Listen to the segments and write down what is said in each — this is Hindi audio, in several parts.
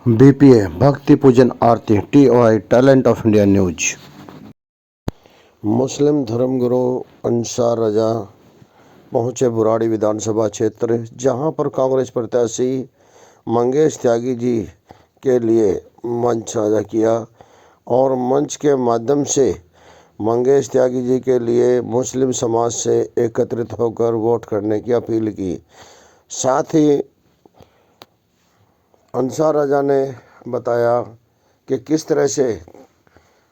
बीपीए भक्ति पूजन आरती TOI talent of India news. Muslim धर्मगुरु अंसार रजा पहुंचे बुराड़ी विधानसभा क्षेत्र, जहां पर कांग्रेस प्रत्याशी मंगेश त्यागी जी के लिए मंच साझा किया और मंच के माध्यम से मंगेश त्यागी जी के लिए मुस्लिम समाज से एकत्रित होकर वोट करने की अपील की। साथ ही अंसार रजा ने बताया कि किस तरह से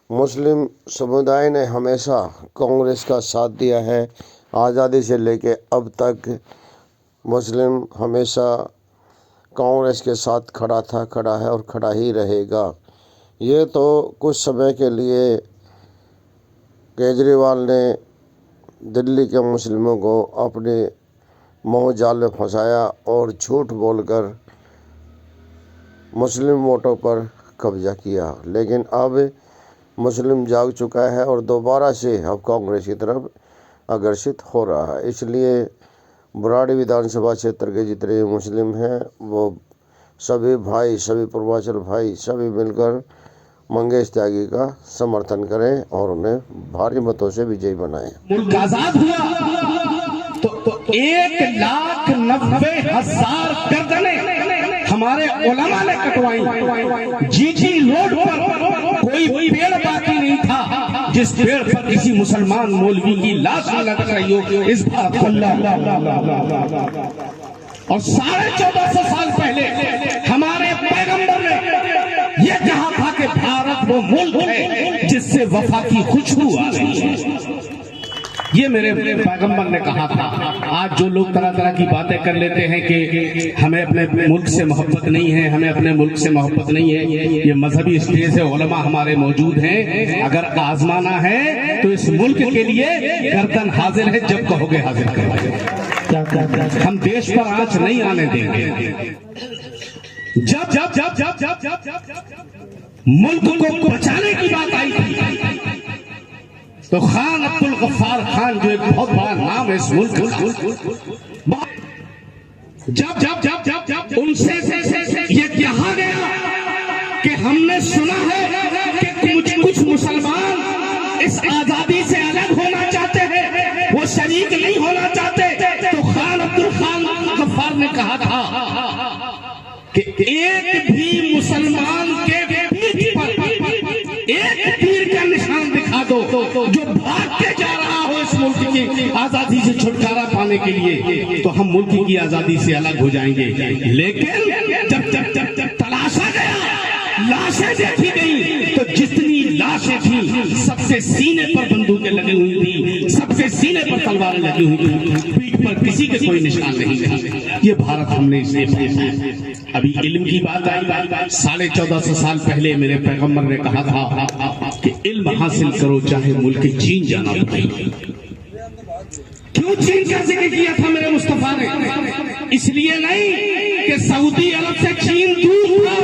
मुस्लिम समुदाय ने हमेशा कांग्रेस का साथ दिया है। आज़ादी से लेके अब तक मुस्लिम हमेशा कांग्रेस के साथ खड़ा था, खड़ा है और खड़ा ही रहेगा। ये तो कुछ समय के लिए केजरीवाल ने दिल्ली के मुस्लिमों को अपने मोह जाल में फंसाया और झूठ बोलकर मुस्लिम वोटों पर कब्जा किया, लेकिन अब मुस्लिम जाग चुका है और दोबारा से अब कांग्रेस की तरफ आकर्षित हो रहा है। इसलिए बुराड़ी विधानसभा क्षेत्र के जितने मुस्लिम हैं वो सभी भाई, सभी पूर्वांचल भाई सभी मिलकर मंगेश त्यागी का समर्थन करें और उन्हें भारी मतों से विजयी बनाएं। मुल्क आजाद हुआ तो 1,90,000 गर्दनें हमारे उलमा ने कटवाई। जीटी रोड पर कोई पेड़ बाकी नहीं था जिस पेड़ पर किसी मुसलमान मौलवी की लाश न लग रही हो। इस बात और 1450 साल पहले हमारे पैगंबर ने यह कहा था कि भारत वो मुल्क है जिससे वफा की खुशबू आ रही है। ये मेरे पैगंबर ने कहा था। आज जो लोग तरह तरह की बातें कर लेते हैं कि हमें अपने मुल्क से मोहब्बत नहीं है, हमें अपने मुल्क से मोहब्बत नहीं है, ये मजहबी स्टेज है, उलमा हमारे मौजूद हैं। अगर आजमाना है तो इस मुल्क के लिए गर्दन हाजिर है, जब कहोगे हाजिर करोगे। हम देश पर आंच नहीं आने देंगे। जब जब जब जब जब जब जब मुल्क को बचाने की बात आई थी तो खान अब्दुल गफ्फार खान, जो एक बहुत बड़ा नाम है इस मुल्क का, जब जब जब जब जब उनसे ये कहा गया कि हमने सुना है कि कुछ मुसलमान इस आजादी से अलग होना चाहते हैं, वो शरीक नहीं होना चाहते, तो खान अब्दुल गफ्फार ने कहा था कि एक भी मुसलमान के पीठ पर एक तीर का निशान दिखा दो जो भाग के जा रहा हो इस मुल्क की आजादी से छुटकारा पाने के लिए, तो हम मुल्क की आजादी से अलग हो जाएंगे। लेकिन जब जब जब जब तलाशा गया, लाशें देखी गई, तो जितनी लाशें थी सबसे सीने पर बंदूकें लगी हुई थी, सबसे सीने पर तलवारें लगी हुई थी, पीठ पर किसी के कोई निशान नहीं था। ये भारत हमने इसलिए पाया। अभी इल्म की बात आई। 1450 साल पहले मेरे पैगंबर ने कहा था कि इल्म हासिल करो चाहे मुल्क चीन जाना पड़े। क्यों चीन का जिक्र किया था मेरे मुस्तफा ने? इसलिए नहीं कि सऊदी अरब से चीन दूर हुआ,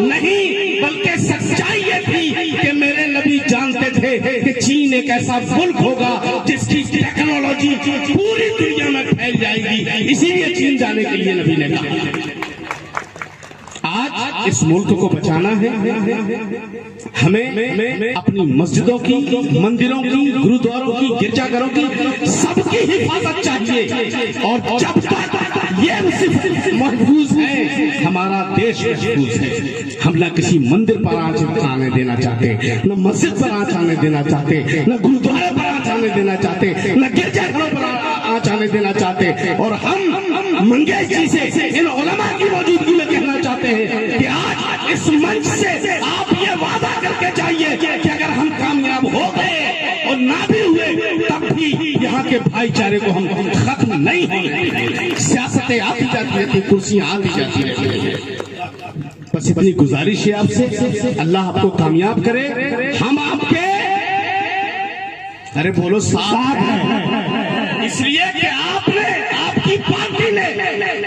नहीं, बल्कि सच्चाई ये थी कि मेरे नबी जानते थे कि चीन एक ऐसा मुल्क होगा जिसकी टेक्नोलॉजी पूरी दुनिया में फैल जाएगी। इसीलिए चीन जाने के लिए नबी ने कहा। आज इस मुल्क को बचाना है। हमें अपनी मस्जिदों की, मंदिरों की, गुरुद्वारों की, गिरजाघरों की सबकी हिफाजत चाहिए। और जब तक ये महफूज है, हमारा देश महफूज है। हम न किसी मंदिर पर आंच आने देना चाहते, न मस्जिद पर आंच आने देना चाहते, न गुरुद्वारे पर आंच आने देना चाहते, न गिरजाघरों पर आंच आने देना चाहते। और हम मंगेश जी से, इन उलमा की मौजूदगी में कहना चाहते हैं कि आज इस मंच से आप ये वादा करके जाइए कि अगर हम कामयाब हो गए और ना भी हुए तब भी यहाँ के भाईचारे को हम खत्म नहीं होने। सियासतें आती जाती रहती, कुर्सियां आती जाती रहती। बस इतनी गुजारिश है आपसे, अल्लाह आपको कामयाब करे। हम आपके अरे बोलो साथ हैं, इसलिए कि आपने, आपकी पार्टी ने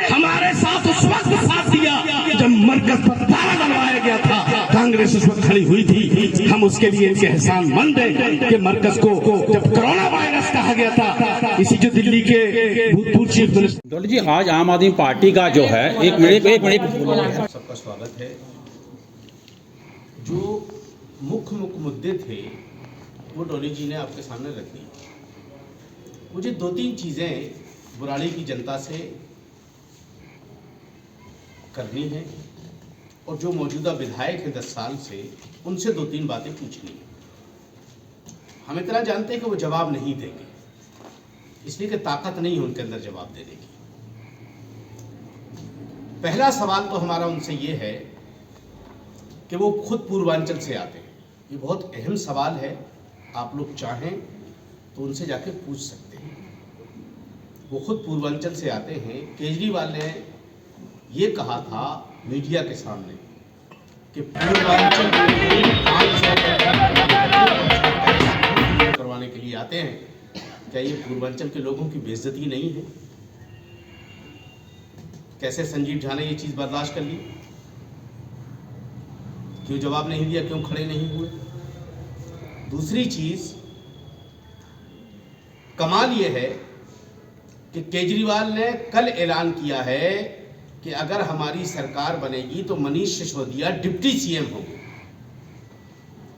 हमारे साथ उस वक्त साथ दिया जब मरकज पर ताला डलवाया गया था। कांग्रेस उस वक्त खड़ी हुई थी। हम उसके लिए इनके एहसानमंद हैं कि मरकज को जब कोरोना वायरस कहा गया था, इसी जो दिल्ली के भूतपूर्व चीफ मिनिस्टर जी, आज आम आदमी पार्टी का जो है एक मिनट सबका स्वागत है। जो मुख्य मुद्दे थे वो डॉली जी ने आपके सामने रख दी। मुझे 2-3 चीज़ें बुराड़ी की जनता से करनी है और जो मौजूदा विधायक है 10 साल से उनसे 2-3 बातें पूछनी है। हम इतना जानते हैं कि वो जवाब नहीं देंगे, इसलिए कि ताकत नहीं है उनके अंदर जवाब देने की। पहला सवाल तो हमारा उनसे ये है कि वो खुद पूर्वांचल से आते हैं। ये बहुत अहम सवाल है, आप लोग चाहें तो उनसे जाके पूछ सकते हैं। वो खुद पूर्वांचल से आते हैं। केजरीवाल ने ये कहा था मीडिया के सामने कि पूर्वांचल करवाने के लिए आते हैं। क्या ये पूर्वांचल के लोगों की बेइज्जती नहीं है? कैसे संजीव झा ने ये चीज बर्दाश्त कर ली? क्यों जवाब नहीं दिया? क्यों खड़े नहीं हुए? दूसरी चीज, कमाल ये है कि केजरीवाल ने कल ऐलान किया है कि अगर हमारी सरकार बनेगी तो मनीष सिसोदिया डिप्टी सीएम होंगे।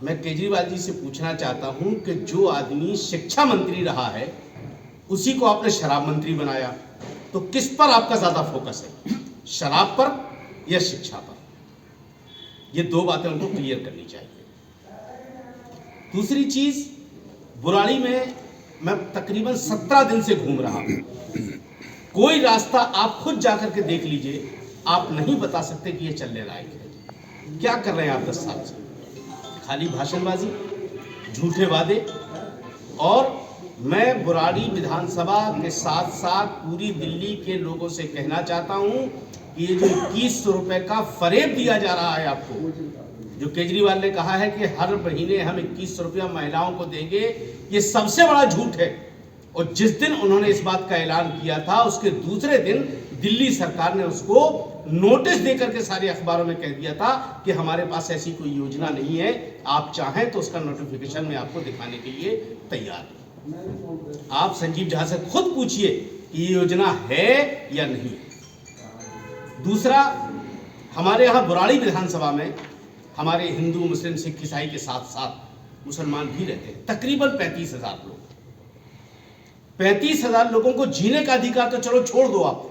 मैं केजरीवाल जी से पूछना चाहता हूं कि जो आदमी शिक्षा मंत्री रहा है उसी को आपने शराब मंत्री बनाया, तो किस पर आपका ज्यादा फोकस है, शराब पर या शिक्षा पर? ये 2 बातें उनको क्लियर करनी चाहिए। दूसरी चीज, बुराड़ी में मैं तकरीबन 17 दिन से घूम रहा हूं। कोई रास्ता आप खुद जाकर के देख लीजिए, आप नहीं बता सकते कि ये चलने लायक है। क्या कर रहे हैं आप 10 साल से? खाली भाषणबाजी, झूठे वादे। और मैं बुराड़ी विधानसभा के साथ साथ पूरी दिल्ली के लोगों से कहना चाहता हूं कि ये जो 2100 रुपए का फरेब दिया जा रहा है आपको, जो केजरीवाल ने कहा है कि हर महीने हम 2100 रुपया महिलाओं को देंगे, ये सबसे बड़ा झूठ है। और जिस दिन उन्होंने इस बात का ऐलान किया था उसके दूसरे दिन दिल्ली सरकार ने उसको नोटिस देकर के सारे अखबारों में कह दिया था कि हमारे पास ऐसी कोई योजना नहीं है, आप चाहें तो उसका नोटिफिकेशन मैं आपको दिखाने के लिए तैयार हूं। आप संजीव झा से खुद पूछिए कि ये योजना है या नहीं। दूसरा, हमारे यहाँ बुराड़ी विधानसभा में हमारे हिंदू, मुस्लिम, सिख, ईसाई के साथ साथ मुसलमान भी रहते हैं, तकरीबन 35,000 लोग। 35,000 लोगों को जीने का अधिकार तो चलो छोड़ दो, आप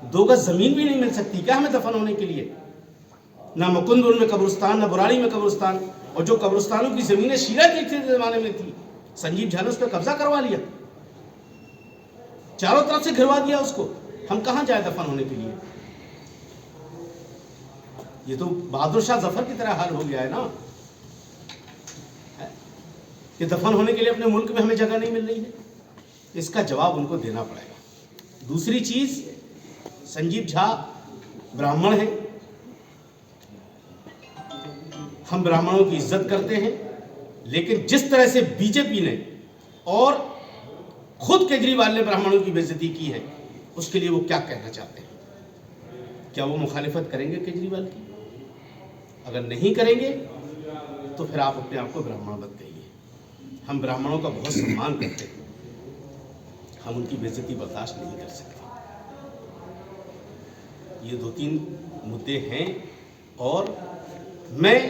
2 गज जमीन भी नहीं मिल सकती क्या हमें दफन होने के लिए? ना मुकुंदपुर में कब्रिस्तान, ना बुराड़ी में कब्रिस्तान। और जो कब्रिस्तानों की जमीनें शीरा के जमाने में थी, संजीव झा ने उस पर कब्जा करवा लिया, चारों तरफ से घिरवा दिया उसको। हम कहां जाए दफन होने के लिए? ये तो बहादुर शाह जफर की तरह हाल हो गया है ना, कि दफन होने के लिए अपने मुल्क में हमें जगह नहीं मिल रही है। इसका जवाब उनको देना पड़ेगा। दूसरी चीज, संजीव झा ब्राह्मण हैं, हम ब्राह्मणों की इज्जत करते हैं, लेकिन जिस तरह से बीजेपी ने और खुद केजरीवाल ने ब्राह्मणों की बेइज्जती की है, उसके लिए वो क्या कहना चाहते हैं? क्या वो मुखालिफत करेंगे केजरीवाल की? अगर नहीं करेंगे तो फिर आप अपने आप को ब्राह्मण मत कहिए। हम ब्राह्मणों का बहुत सम्मान करते हैं, हम उनकी बेइज्जती बर्दाश्त नहीं कर सकते। ये 2-3 मुद्दे हैं और मैं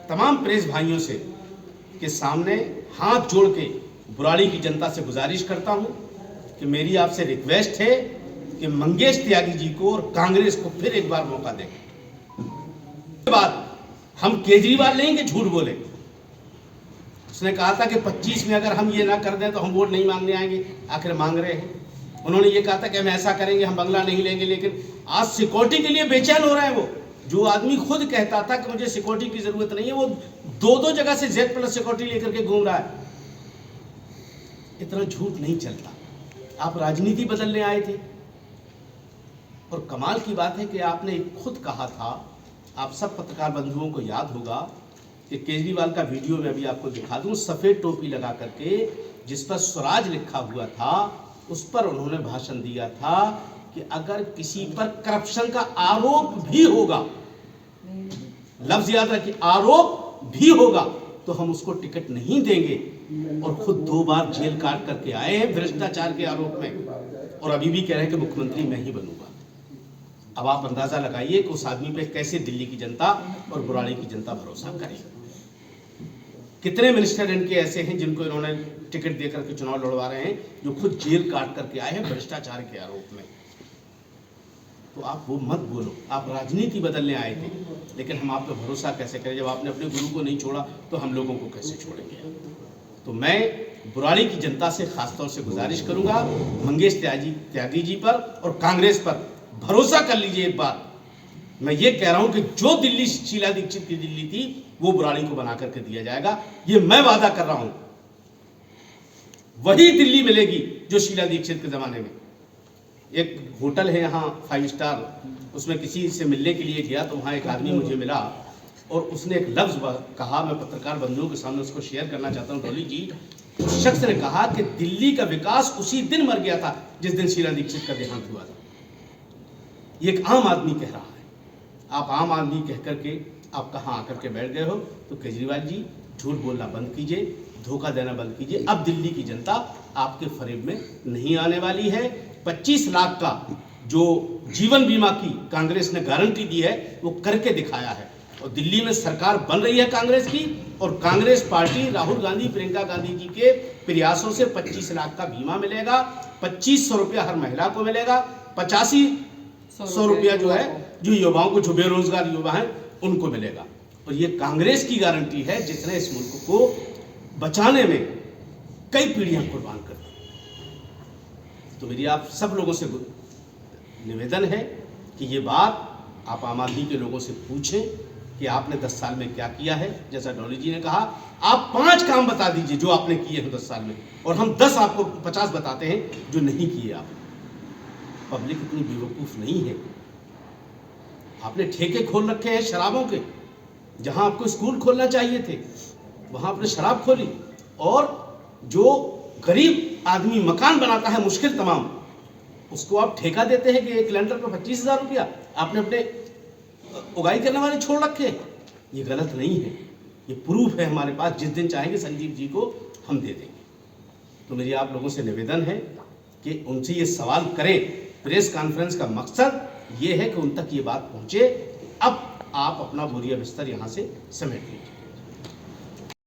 तमाम प्रेस भाइयों से के सामने हाथ जोड़ के बुराड़ी की जनता से गुजारिश करता हूं कि मेरी आपसे रिक्वेस्ट है कि मंगेश त्यागी जी को और कांग्रेस को फिर एक बार मौका दें। बात हम केजरीवाल नहीं कि झूठ बोले। उसने कहा था कि 25 में अगर हम ये ना कर दें तो हम वोट नहीं मांगने आएंगे, आखिर मांग रहे हैं। उन्होंने ये कहा था कि हम ऐसा करेंगे, हम बंगला नहीं लेंगे, लेकिन आज सिक्योरिटी के लिए बेचैन हो रहे हैं। वो जो आदमी खुद कहता था कि मुझे सिक्योरिटी की जरूरत नहीं है, वो 2-2 जगह से Z+ सिक्योरिटी लेकर के घूम रहा है। इतना झूठ नहीं चलता। आप राजनीति बदलने आए थे। और कमाल की बात है कि आपने खुद कहा था, आप सब पत्रकार बंधुओं को याद होगा कि केजरीवाल का वीडियो में अभी आपको दिखा दूं, सफेद टोपी लगा करके जिस पर स्वराज लिखा हुआ था, उस पर उन्होंने भाषण दिया था कि अगर किसी पर करप्शन का आरोप भी होगा, लफ्ज याद रखिए, आरोप भी होगा, तो हम उसको टिकट नहीं देंगे। और खुद 2 बार जेल काट करके आए हैं भ्रष्टाचार के आरोप में, और अभी भी कह रहे हैं कि मुख्यमंत्री मैं ही बनूंगा। अब आप अंदाजा लगाइए कि उस आदमी पे कैसे दिल्ली की जनता और बुराड़ी की जनता भरोसा करे। कितने मिनिस्टर इनके ऐसे हैं जिनको इन्होंने टिकट देकर के चुनाव लड़वा रहे हैं, जो खुद जेल काट करके आए हैं भ्रष्टाचार के आरोप में। तो आप वो मत बोलो, आप राजनीति बदलने आए थे, लेकिन हम आप पे भरोसा कैसे करें जब आपने अपने गुरु को नहीं छोड़ा, तो हम लोगों को कैसे छोड़ेंगे। तो मैं बुराड़ी की जनता से खासतौर से गुजारिश करूंगा, मंगेश त्यागी जी पर और कांग्रेस पर भरोसा कर लीजिए। एक बात मैं ये कह रहा हूं कि जो दिल्ली शीला दीक्षित की दिल्ली थी वो बुराड़ी को बना करके दिया जाएगा, ये मैं वादा कर रहा हूं। वही दिल्ली मिलेगी जो शीला दीक्षित के जमाने में। एक होटल है यहाँ 5 स्टार, उसमें किसी से मिलने के लिए गया तो वहाँ एक आदमी मुझे मिला और उसने एक लफ्ज़ कहा, मैं पत्रकार बंधुओं के सामने उसको शेयर करना चाहता हूँ। डॉली जी, उस शख्स ने कहा कि दिल्ली का विकास उसी दिन मर गया था जिस दिन शीला दीक्षित का देहांत हुआ था। ये एक आम आदमी कह रहा है। आप आम आदमी कह करके आप कहाँ आकर के बैठ गए हो। तो केजरीवाल जी, झूठ बोलना बंद कीजिए, धोखा देना बंद कीजिए। अब दिल्ली की जनता आपके फरेब में नहीं आने वाली है। 25 लाख का जो जीवन बीमा की कांग्रेस ने गारंटी दी है वो करके दिखाया है, और दिल्ली में सरकार बन रही है कांग्रेस की, और कांग्रेस पार्टी राहुल गांधी, प्रियंका गांधी जी के प्रयासों से 25 लाख का बीमा मिलेगा, 2500 रुपया हर महिला को मिलेगा, 8500 रुपया जो है जो युवाओं को, जो बेरोजगार युवा हैं उनको मिलेगा। और ये कांग्रेस की गारंटी है जिसने इस मुल्क को बचाने में कई पीढ़ियां कुर्बान कर दी। तो मेरी आप सब लोगों से निवेदन है कि ये बात आप आम आदमी के लोगों से पूछें कि आपने 10 साल में क्या किया है। जैसा डॉली जी ने कहा, आप 5 काम बता दीजिए जो आपने किए हैं 10 साल में, और हम 10 आपको 50 बताते हैं जो नहीं किए आपने। पब्लिक इतनी बेवकूफ़ नहीं है। आपने ठेके खोल रखे हैं शराबों के, जहां आपको स्कूल खोलना चाहिए थे वहां आपने शराब खोली, और जो गरीब आदमी मकान बनाता है मुश्किल तमाम, उसको आप ठेका देते हैं कि एक लैंडर पर 25,000 रुपया। आपने अपने उगाई करने वाले छोड़ रखे। ये गलत नहीं है, ये प्रूफ है हमारे पास। जिस दिन चाहेंगे संजीव जी को हम दे देंगे। तो मेरी आप लोगों से निवेदन है कि उनसे ये सवाल करें। प्रेस कॉन्फ्रेंस का मकसद ये है कि उन तक ये बात पहुंचे। अब आप अपना बोरिया बिस्तर यहाँ से समेट लीजिए।